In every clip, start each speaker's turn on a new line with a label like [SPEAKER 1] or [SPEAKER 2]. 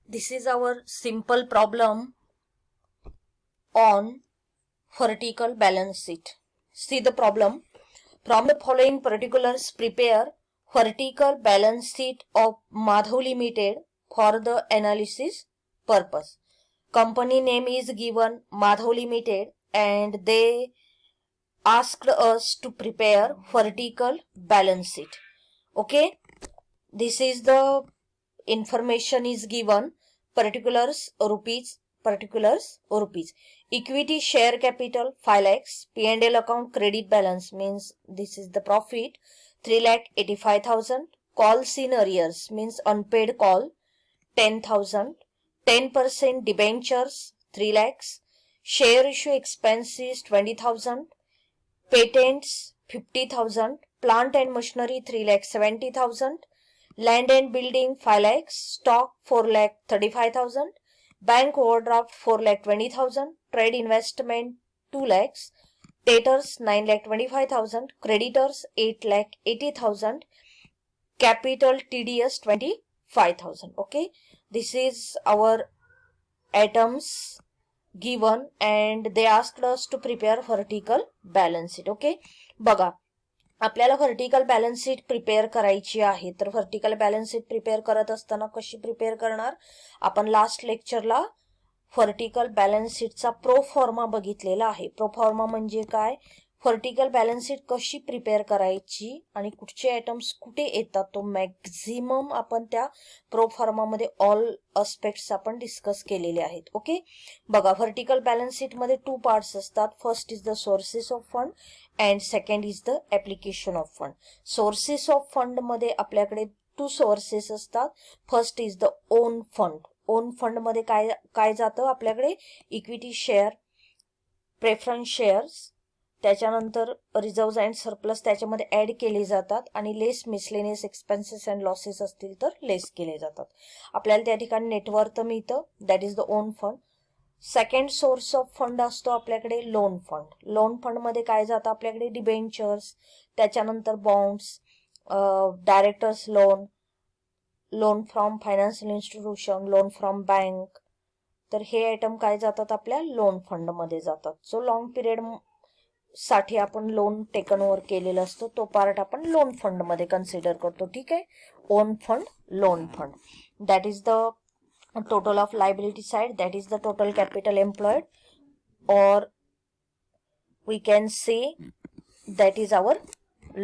[SPEAKER 1] This is our simple problem on vertical balance sheet. See the problem. From the following particulars, prepare vertical balance sheet of Madhav Limited for the analysis purpose. Company name is given Madhav Limited and they asked us to prepare vertical balance sheet. Okay, this is the information is given. Particulars rupees. Equity share capital 5 lakhs. P&L account credit balance means this is the profit 3,85,000. Calls in arrears means unpaid call 10,000. 10% debentures 3 lakhs. Share issue expenses 20,000. Patents 50,000. Plant and machinery 3,70,000. Land and building 5 lakhs. Stock 4,35,000. Bank overdraft 4,20,000. Trade investment 2 lakhs. Debtors 9,25,000. Creditors 8,80,000. Capital TDS 25,000. Okay, this is our items given and they asked us to prepare vertical balance sheet. Okay, बघा आपल्याला vertical balance sheet prepare करायची आहे. तर vertical balance sheet prepare करत असताना कशी prepare करणार, आपण लास्ट लेक्चरला व्हर्टिकल बॅलन्स शीटचा प्रो फॉर्मा बघितलेला आहे. प्रो फॉर्मा म्हणजे काय, व्हर्टिकल बॅलन्स शीट कशी प्रिपेअर करायची आणि कुठचे आयटम्स कुठे येतात तो मॅक्झिमम आपण त्या प्रो फॉर्मामध्ये ऑल अस्पेक्ट्स आपण डिस्कस केलेले आहेत. ओके, बघा व्हर्टिकल बॅलन्स शीट मध्ये 2 पार्ट्स असतात. First is the sources of fund and second is the application of fund. Sources of fund मध्ये आपल्याकडे 2 सोर्सेस असतात. First is the on fund. On fund मध्ये काय जातं आपल्याकडे, इक्विटी शेअर, प्रेफरन्स शेअर्स, त्याच्यानंतर रिझर्व्ह अँड सरप्लस त्याच्यामध्ये add केले जातात आणि लेस मिसलेनियस एक्सपेन्सेस अँड लॉसेस असतील तर लेस केले जातात. आपल्याला त्या ठिकाणी नेटवर्थ मिळतं, that is the on fund. Second source of fund असतो आपल्याकडे लोन फंड. लोन फंड मध्ये काय जातं आपल्याकडे, डिबेंचर्स, त्याच्यानंतर bonds, directors loan, loan from financial institution, loan from bank. तर हे आयटम काय जातात आपल्या लोन फंड मध्ये जातात. जो लॉंग पिरियड साठी आपण लोन टेकन ओव्हर केलेला असतो तो पार्ट आपण लोन फंड मध्ये कन्सिडर करतो. ठीक आहे, on fund, loan fund, that is the total of liability side, that is the total capital employed, or we can say that is our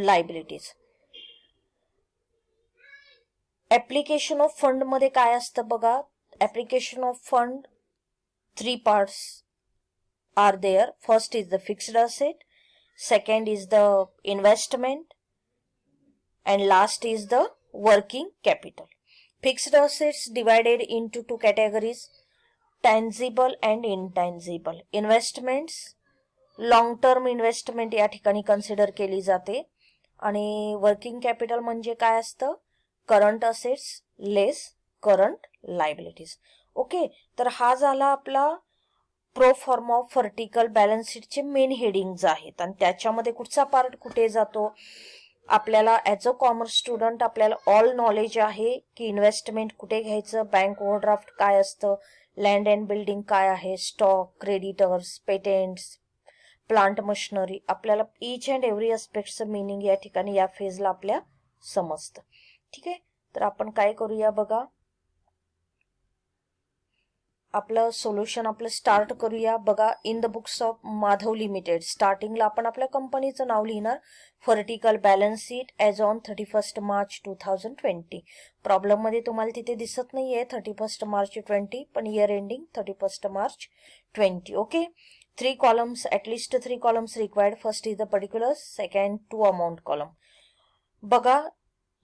[SPEAKER 1] liabilities. Application of fund मध्ये काय असतं बघा, application of fund 3 parts are there. First is the fixed asset, second is the investment, and last is the working capital. Fixed assets divided into 2 categories, tangible and intangible. Investments, long term investment या ठिकाणी consider केली जाते आणि working capital म्हणजे काय असतं, current assets लेस current liabilities. Okay, तर हा झाला आपला pro form of vertical balance शीटचे मेन हेडिंग्ज आहेत आणि त्याच्यामध्ये कुठचा पार्ट कुठे जातो. आपल्याला ॲज अ कॉमर्स स्टुडंट आपल्याला ऑल नॉलेज आहे की इन्व्हेस्टमेंट कुठे घ्यायचं, बँक ओव्हरड्राफ्ट काय असतं, लँड अँड बिल्डिंग काय आहे, stock, creditors, patents, plant machinery. आपल्याला इच अँड एव्हरी अस्पेक्टचं मिनिंग या ठिकाणी या फेजला आपल्या समजतं. ठीक आहे, तर आपण काय करूया बघा, आपलं सोल्युशन आपलं स्टार्ट करूया. बघा, in the books of Madhav limited स्टार्टिंगला आपण आपल्या कंपनीचं नाव लिहिणार, vertical balance sheet as on 31 March 2020. Problem मध्ये तुम्हाला तिथे दिसत नाहीये 31 मार्च 20, पण year ending 31 March 20. Okay, 3 columns, at least 3 columns required. First is the particulars, second 2 amount column. बघा,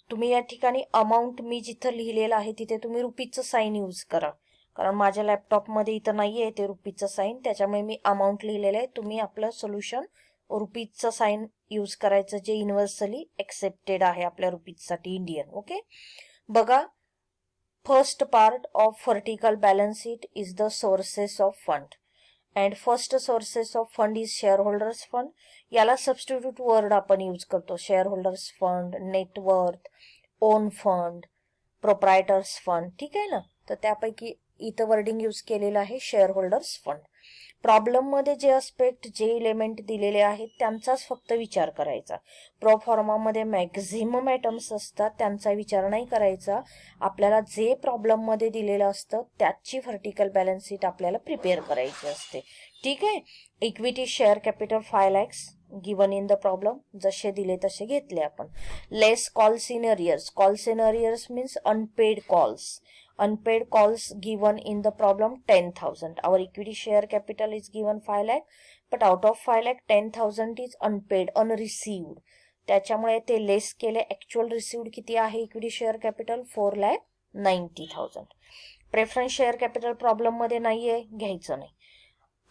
[SPEAKER 1] तुम्ही या ठिकाणी अमाऊंट मी जिथं लिहिलेलं आहे तिथे तुम्ही रुपीचं साईन यूज करा, कारण माझ्या लॅपटॉपमध्ये इथं नाही आहे ते रुपीचं साईन, त्याच्यामुळे मी अमाऊंट लिहिलेलं आहे. तुम्ही आपलं सोल्युशन रुपीचं साईन यूज करायचं जे युनिव्हर्सली एक्सेप्टेड आहे आपल्या रुपीजसाठी, इंडियन. ओके, बघा, first part of vertical balance sheet is the sources of fund and first sources of fund is shareholders fund. याला सबस्टिट्यूट वर्ड आपण यूज करतो, shareholders fund, net worth, own fund, proprietors fund. ठीक आहे ना, तर त्यापैकी इथं wording use केलेलं आहे शेअर होल्डर्स फंड. प्रॉब्लेममध्ये जे अस्पेक्ट जे एलिमेंट दिलेले आहेत त्यांचाच फक्त विचार करायचा. प्रोफॉर्मामध्ये मॅक्झिमम आयटम्स असतात, त्यांचा विचार नाही करायचा. आपल्याला जे प्रॉब्लेममध्ये दिलेलं असतं त्याची व्हर्टिकल बॅलन्स शीट आपल्याला प्रिपेअर करायची असते. ठीक आहे. Equity share capital 5 lakhs given in the problem, जसे दिले तसे घेतले आपण. Less calls in arrears. Calls in arrears means unpaid calls. Unpaid calls given in the problem 10,000. Our equity share capital is given 5 lakh, but out of 5 lakh 10,000 is unpaid, unreceived. त्याच्यामुळे ते लेस केले. Actual received किती आहे equity share capital? 4,90,000. Preference share capital problem मध्ये नाहीये, घ्यायचं नाही.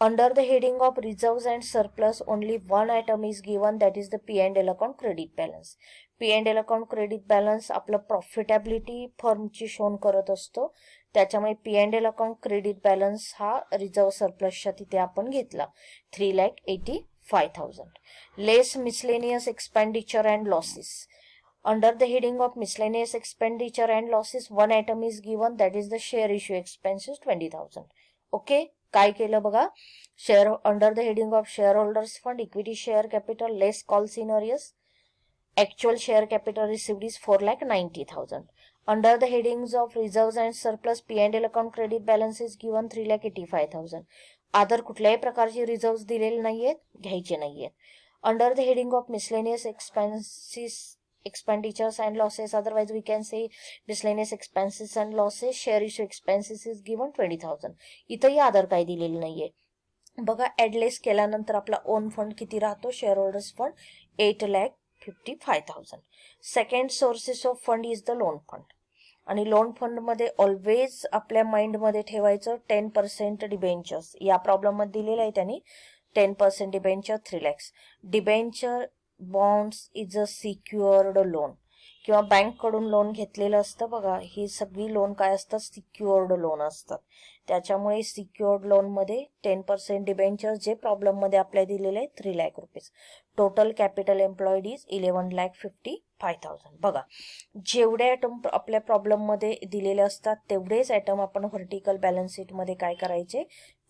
[SPEAKER 1] Under the heading of reserves and surplus, only one item is given, that is the P&L account credit balance. P&L account credit balance आपलं profitability फर्मची shown करत असतो. त्याच्यामुळे P&L account credit balance हा reserve सरप्लसच्या तिथे आपण घेतला 3,85,000. Less miscellaneous expenditure and losses. Under the heading of miscellaneous expenditure and losses, one item is given, that is the share issue expenses 20,000. Okay. काय केलं बघा, share under the heading of share holders fund, equity share capital less calls in arrears, actual share capital received is 4,90,000. Under the headings of reserves and surplus P&L account credit balance is given 3,85,000. Other कुठल्याही प्रकारचे reserves दिलेले नाहीयेत, घ्यायचे नाहीयेत. Under the heading of miscellaneous expenses expenditures and losses, otherwise we can say miscellaneous expenses and losses, share issue expenses is given 20,000. इथंही आदर काही दिलेलं नाहीये. बघा, ऍडलेस केल्यानंतर आपला ओन फंड किती राहतो? Share holders fund 8,55,000. Second sources of fund is the loan fund. आणि लोन फंड मध्ये ऑलवेज आपल्या माइंड मध्ये ठेवायचं 10% डिबेंचर्स. या प्रॉब्लेम मध्ये दिलेलं आहे त्यांनी 10% debenture 3 lakhs. Debenture bonds is a secured loan, किंवा बँक कडून लोन घेतलेलं असतं बघा. ही सगळी लोन काय असतात? सिक्युअर्ड लोन असतात. त्याच्यामुळे सिक्युअर्ड लोन मध्ये 10% डिबेंचर जे प्रॉब्लेम मध्ये आपल्याला दिलेले आहे 3 lakh rupees. Total capital employed is 11,55,000. बघा, जेवढे आयटम आपल्या प्रॉब्लेम मध्ये दिलेले असतात तेवढेच आयटम आपण व्हर्टिकल बॅलन्स शीट मध्ये काय करायचे?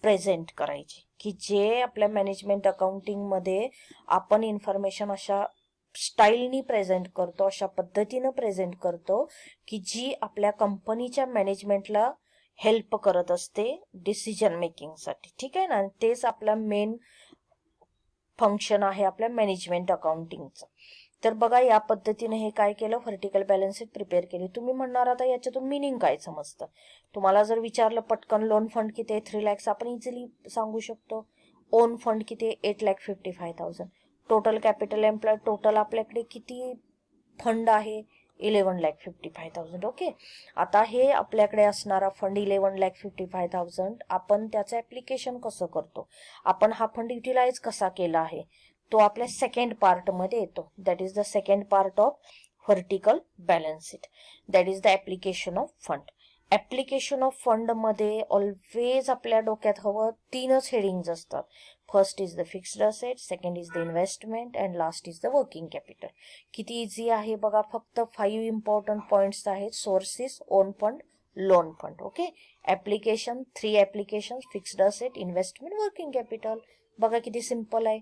[SPEAKER 1] प्रेझेंट करायचे. की जे आपल्या मॅनेजमेंट अकाउंटिंग मध्ये आपण इन्फॉर्मेशन अशा स्टाईलनी प्रेझेंट करतो, अशा पद्धतीनं प्रेझेंट करतो की जी आपल्या कंपनीच्या मॅनेजमेंटला हेल्प करत असते डिसिजन मेकिंग साठी. ठीक आहे ना. तेच आपला मेन फंक्शन आहे आपल्या मॅनेजमेंट अकाउंटिंगचं. तर बघा, या पद्धतीने हे काय केलं? व्हर्टिकल बॅलन्स शीट प्रिपेअर केली. तुम्ही म्हणणार आता याच्यातून मिनिंग काय समजतं? तुम्हाला जर विचारलं पटकन लोन फंड किती आहे 3 lakhs, आपण इझिली सांगू शकतो. ओन फंड किती आहे 8,55,000. टोटल कॅपिटल एम्प्लॉयड, टोटल आपल्याकडे किती फंड आहे 11,55,000. ओके. आता हे आपल्याकडे असणारा फंड 11,55,000, आपण त्याचं ऍप्लिकेशन कसं करतो? आपण हा फंड युटिलाइज कसा केला आहे तो आपल्या सेकंड पार्ट मध्ये येतो. That is the second part of vertical balance sheet, that is the application of fund. Application of fund मध्ये ऑलवेज आपल्या डोक्यात हवं 3च हेडिंग्स असतात. First is the fixed asset, second is the investment and last is the working capital. किती easy आहे बघा, फक्त 5 इम्पॉर्टंट पॉइंट्स आहेत. Sources, on fund, loan fund. Okay. Application, 3 application, fixed asset, investment, working capital. बघा किती simple आहे.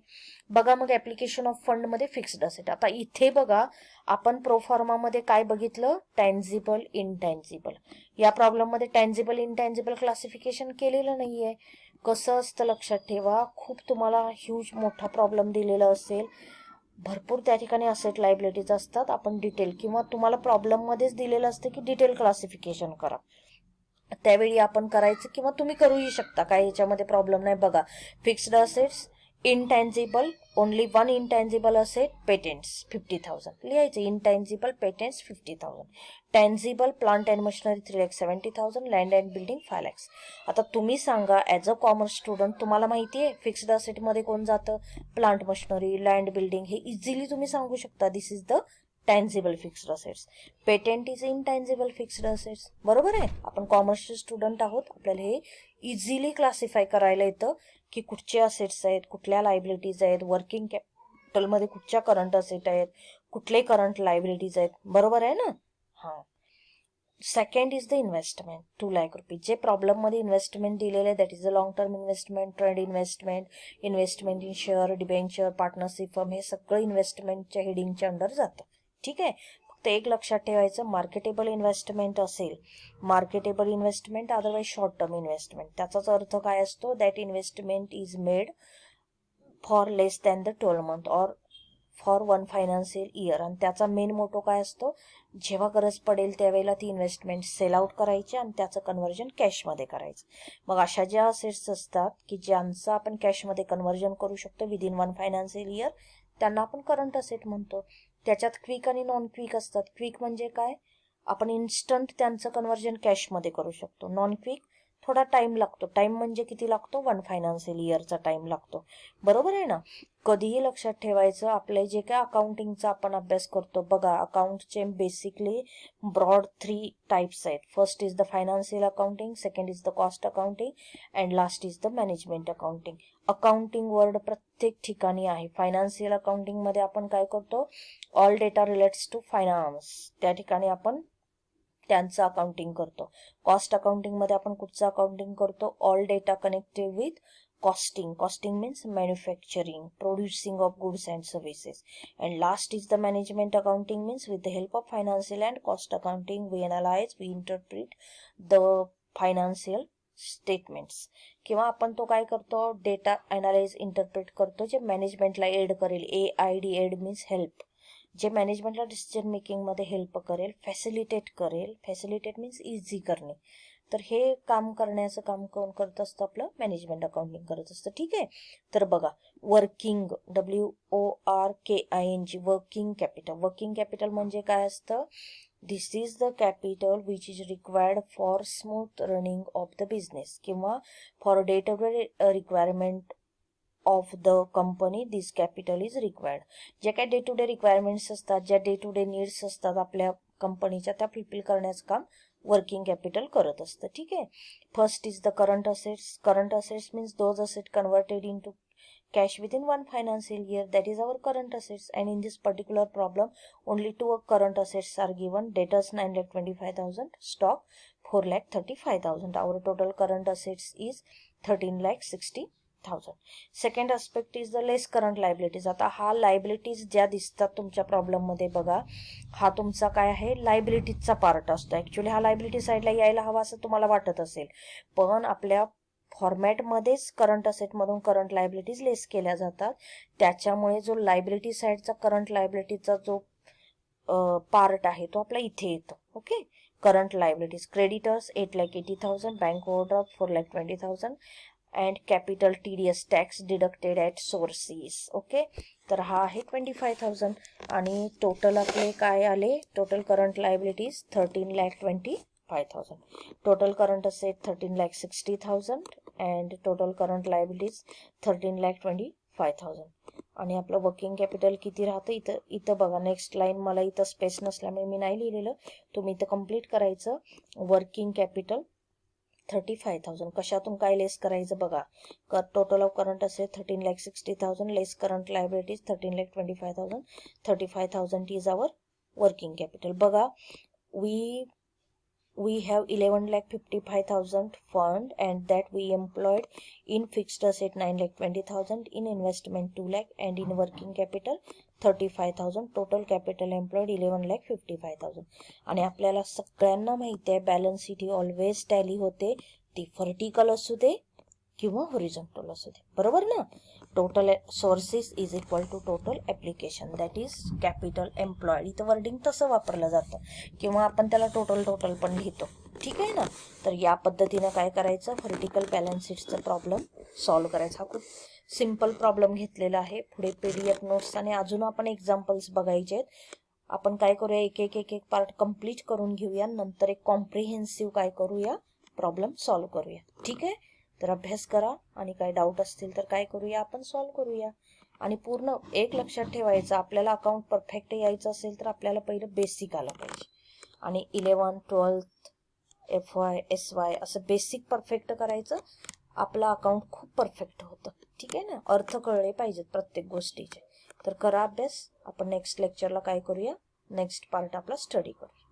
[SPEAKER 1] बघा मग ऍप्लिकेशन ऑफ फंड मध्ये फिक्स्ड असेट. आता इथे बघा, आपण प्रोफॉर्मा मध्ये काय बघितलं? Tangible, intangible. या प्रॉब्लेम मध्ये टँजिबल, इनटँजिबल क्लासिफिकेशन केलेलं नाहीये. कसं असतं लक्षात ठेवा, खूप तुम्हाला ह्यूज मोठा प्रॉब्लेम दिलेला असेल, भरपूर त्या ठिकाणी असेट लायबिलिटीज असतात, आपण डिटेल किंवा तुम्हाला प्रॉब्लेम मध्येच दिलेलं असतं की डिटेल क्लासिफिकेशन करा, त्यावेळी आपण करायचं किंवा तुम्ही करूही शकता, काय याच्यामध्ये प्रॉब्लेम नाही. बघा, fixed assets, intangible, only one intangible asset, patents 50,000 लिहायचं. Intangible, patents 50,000. Tangible, plant and machinery 3,70,000. Land and building 5 lakhs. आता तुम्ही सांगा, ऍज अ कॉमर्स स्टुडंट तुम्हाला माहिती आहे फिक्स्ड असेट मध्ये कोण जातं? Plant machinery, land building. हे इझिली तुम्ही सांगू शकता, this is the tangible fixed assets. Patent is intangible fixed assets. बरोबर आहे. आपण कॉमर्सचे स्टुडंट आहोत, आपल्याला हे इझिली क्लासिफाय करायला येतं की कुठचे असेट्स आहेत, कुठल्या लायबिलिटीज आहेत, वर्किंग कॅपिटल मध्ये कुठच्या करंट असेट आहेत, कुठले करंट लायबिलिटीज आहेत. बरोबर आहे ना. हा. Second is the investment 2 lakh रुपये. जे प्रॉब्लेम मध्ये इन्व्हेस्टमेंट दिलेलं आहे that is the long term investment, trade investment, investment in share, debenture, partnership firm, हे सगळं इन्व्हेस्टमेंटच्या हेडिंगच्या अंडर जातं. ठीक आहे. फक्त एक लक्षात ठेवायचं, मार्केटेबल इन्व्हेस्टमेंट असेल, marketable investment otherwise short term investment, त्याचाच अर्थ काय असतो, that investment is made for less than the 12 month और फॉर 1 फायनान्शियल इयर. आणि त्याचा मेन मोटो काय असतो, जेव्हा गरज पडेल त्यावेळेला ती इन्व्हेस्टमेंट सेल आउट करायची आणि त्याचं कन्व्हर्जन कॅशमध्ये करायचं. मग अशा ज्या असेट्स असतात की ज्यांचं आपण कॅशमध्ये कन्व्हर्जन करू शकतो विदिन 1 फायनान्शियल इयर, त्यांना आपण करंट असेट म्हणतो. त्याच्यात क्विक आणि नॉन क्विक असतात. क्विक म्हणजे काय, आपण इन्स्टंट त्यांचं कन्व्हर्जन कॅशमध्ये करू शकतो. नॉन क्विक थोडा टाइम लागतो. टाइम म्हणजे किती लागतो, 1 फायनान्शियल इयरचा टाइम लागतो. बरोबर आहे ना. कधीही लक्षात ठेवायचं, आपले जे काय अकाउंटिंगचा आपण अभ्यास करतो बघा, अकाउंटचे बेसिकली ब्रॉड 3 टाइप्स आहेत. First is the financial accounting, second is the cost accounting and last is the management accounting. Accounting word प्रत्येक ठिकाणी आहे. फायनान्शियल अकाउंटिंग मध्ये आपण काय करतो, all data relates to finance, त्या ठिकाणी आपण त्यांचं अकाउंटिंग करतो. कॉस्ट अकाउंटिंग मध्ये आपण कुठचं अकाउंटिंग करतो, all data connected with costing. Costing means manufacturing, producing of goods and services. And last is the management accounting means with the help of financial and cost accounting we analyse, we interpret the financial statements. किंवा आपण तो काय करतो, data analyse interpret करतो जे मॅनेजमेंटला add करेल. AID, aid means help, जे मॅनेजमेंटला decision मेकिंगमध्ये help करेल, फॅसिलिटेट करेल. फॅसिलिटेट मीन्स इझी करणे. तर हे काम करण्याचं काम कोण करत असतं, आपलं मॅनेजमेंट अकाउंटिंग करत असतं. ठीक आहे. तर बघा, working, WORKING, working capital. Working capital म्हणजे काय असतं, this is the capital which is required for smooth running of the business किंवा for day to day requirement of the company. This capital is required. ज्या काय day to day requirements असतात, ज्या day to day needs असतात आपल्या कंपनीच्या, त्या fulfil करण्याचं काम वर्किंग कॅपिटल करत असतं. ठीक आहे. First is the current assets. Current assets means those asset converted into cash within 1 financial year, that is our current assets. And in this particular problem only 2 current assets are given, debtors 9,25,000, stock 4,35,000. Our total current assets is 13,60,000. Second aspect is the less current liabilities. आता हा liabilities ज्या दिसतात तुमच्या problem मध्ये बघा, हा तुमचा काय आहे, लायबिलिटीजचा पार्ट असतो. ऍक्च्युली हा लायबिलिटी साईडला यायला हवा असं तुम्हाला वाटत असेल, पण आपल्या फॉर्मॅटमध्येच करंट असेटमधून करंट लायबिलिटीज लेस केल्या जातात. त्याच्यामुळे जो लायबिलिटी साईडचा करंट लायबिलिटीचा जो पार्ट आहे तो आपला इथे येतो. Okay. Current liabilities, creditors 8,80,000, bank overdraft 4,20,000 and capital TDS tax deducted at sources. Okay. तर हा आहे 25,000 आणि टोटल आपले काय आले, total current liabilities 13,25,000. Total current asset 13,60,000 and total current liabilities 13,25,000. आणि आपलं वर्किंग कॅपिटल किती राहतं, इथं बघा नेक्स्ट लाईन, मला इथं स्पेस नसल्यामुळे मी नाही लिहिलेलं, तुम्ही इथं कम्प्लीट करायचं. वर्किंग कॅपिटल 35,000 कशातून काय लेस करायचं बघा, टोटल ऑफ करंट असेल 13,60,000 less current liabilities 13,25,000. 35,000 is our working capital. बघा, we have 11,55,000 fund and that we employed in fixed asset 9,20,000, in investment 2 lakh and in working capital 35,000. total capital employed 11,55,000. आणि आपल्याला सगळ्यांना माहिती आहे बॅलन्स शीट ही always tally होते, ती vertical असू दे किंवा हॉरिझॉन्टल असू दे. बरोबर ना. Total sources is equal to total application, that is capital employed. इथं वर्डिंग तसं वापरलं जातं किंवा आपण त्याला टोटल पण लिहितो. ठीक आहे ना. तर या पद्धतीनं काय करायचं, व्हर्टिकल बॅलन्स शीटचा प्रॉब्लेम सॉल्व्ह करायचा. हा खूप सिम्पल प्रॉब्लेम घेतलेला आहे. पुढे PDF नोट्स आणि अजून आपण एक्झाम्पल्स बघायचे आहेत. आपण काय करूया, एक पार्ट कम्प्लीट करून घेऊया, नंतर एक कॉम्प्रिहेन्सिव्ह काय करूया, प्रॉब्लेम सॉल्व्ह करूया. ठीक आहे. तर अभ्यास करा आणि काय डाऊट असतील तर काय करूया, आपण सॉल्व्ह करूया. आणि पूर्ण एक लक्षात ठेवायचं, आपल्याला अकाउंट परफेक्ट यायचं असेल तर आपल्याला पहिलं बेसिक आलं पाहिजे. आणि 11th 12th FY SY असं बेसिक परफेक्ट करायचं, आपलं अकाउंट खूप परफेक्ट होतं. ठीक आहे ना. अर्थ कळले पाहिजेत प्रत्येक गोष्टीचे. तर करा अभ्यास. आपण नेक्स्ट लेक्चरला काय करूया, नेक्स्ट पार्ट आपला स्टडी करूया.